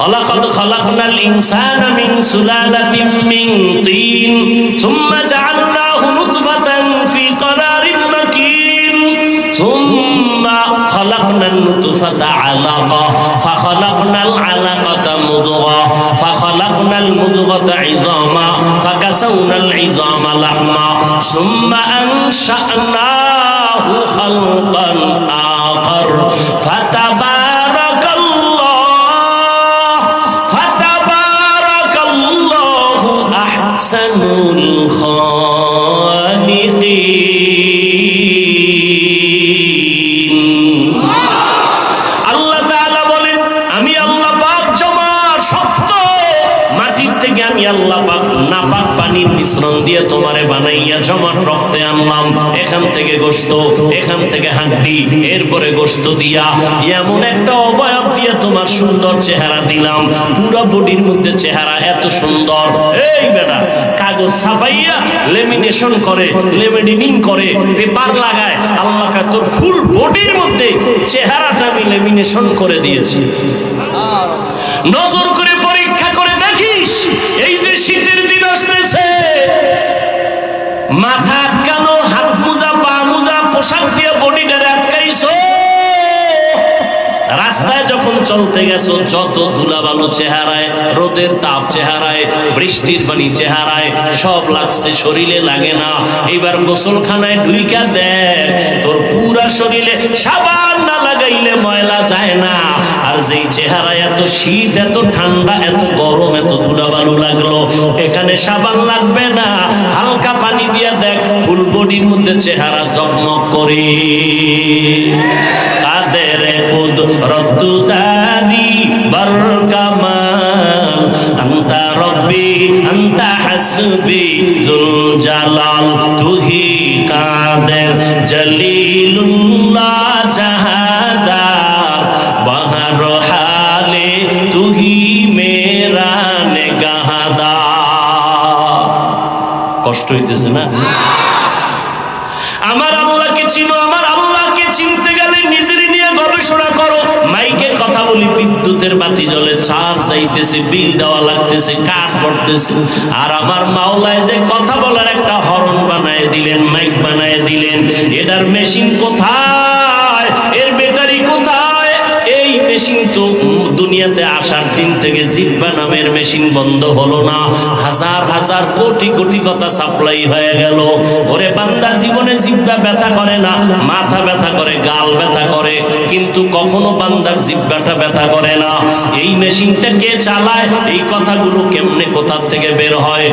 ওয়ালাকাদ খালাকনাল ইনসানা মিন সুলালাতিন মিন তিন সুম্মা জাআলনাহু নুতফাতান ফি ক্বারারিন মাকিন সুম্মা খালাকনান নুতফাতা আলাকা ফাখালাকনাল আলাকাতা মুদগা ফাখালাকনাল মুদগাতা ইযামা ফাকাসাওনাল ইযামা লাহমা সুম্মা আনশা'নাহু খালকান আখার ফাতাবারাকাল্লাহু আহসানুল খালিকিন। আল্লাহ তাআলা বলেন, আমি আল্লাহ পাক জমার শক্ত মাটির থেকে আমি আল্লাহ পাক নাপাক পানির মিশ্রণ দিয়ে তোমারে বানাইয়া জমাট রক্তে আনলাম। এখান থেকে গোশত, এখান থেকে হাড্ডি, এরপরে গোশত দিয়া এমন একটা অবয়ব দিয়ে তোমার সুন্দর চেহারা দিলাম। পুরো বডির মধ্যে চেহারা এত সুন্দর। এই বেটা কাগজ ছাপাইয়া লেমিনেশন করে, লেমিনেটিং করে, পেপার লাগায়, আল্লাহ কা তোর ফুল বডির মধ্যে চেহারাটা আমি লেমিনেশন করে দিয়েছি। নজর করে পরীক্ষা করে দেখিস, এই যে শীতের দিন আসতেছে, মাথা আটকানো, হাত মোজা, পা মোজা, পোশাক দিয়ে বডিটারে আটকাইছো। রাস্তায় যখন চলতে গেছো, যত ধুলাবালু চেহারায়, রোদের তাপ চেহারায়, বৃষ্টির পানি চেহারায়, সব লাগছে, শরীরে লাগে না। এবার গোসলখানায় ঢুইকা দেখ, তোর পুরা শরীরে সাবান না লাগাইলে ময়লা যায় না। আর যেই চেহারায় এত শীত, এত ঠান্ডা, এত গরম, এত ধুলাবালু লাগলো, এখানে সাবান লাগবে না, হালকা পানি দিয়া দেখ, ফুল বডির মধ্যে চেহারা জকমক করে। কাদের কুদরতু দারি বরকামাল আনতা রব্বি আনতা হাসবি যুল জালাল তুহি কাদের জলিলুল্লাহ জাহাদার বাহর হালে তুহি মেরা নেগাহদার। কষ্ট হইতেছে না? আমার আল্লাহকে চিনো। আমার আল্লাহকে চিনতে গেলে নিজেরই নিয়ে গবেষণা করো। মাইকে কথা বলি, বিদ্যুতের বাতি জ্বলে, চার্জ যাইতেছে, বিল দেওয়া লাগতেছে, কাঠ পড়তেছে। আর আমার মাওলায় যে কথা বলার একটা হরন বানায় দিলেন, মাইক বানায় দিলেন, এটার মেশিন কোথায়? এর ব্যাটারি কোথায়? এই মেশিন তো দুনিয়াতে আসার দিন থেকে জিব্বা নামের মেশিন বন্ধ হলো না। হাজার হাজার কোটি কোটি কথা সাপ্লাই হয়ে গেল। ওরে বান্দা, জীবনে জিব্বা ব্যথা করে না, মাথা ব্যথা করে, গাল ব্যথা করে, কিন্তু কখনো বান্দার জিব্বাটা ব্যথা করে না। এই মেশিনটা কে চালায়? এই কথাগুলো কেমনে কোথা থেকে বের হয়?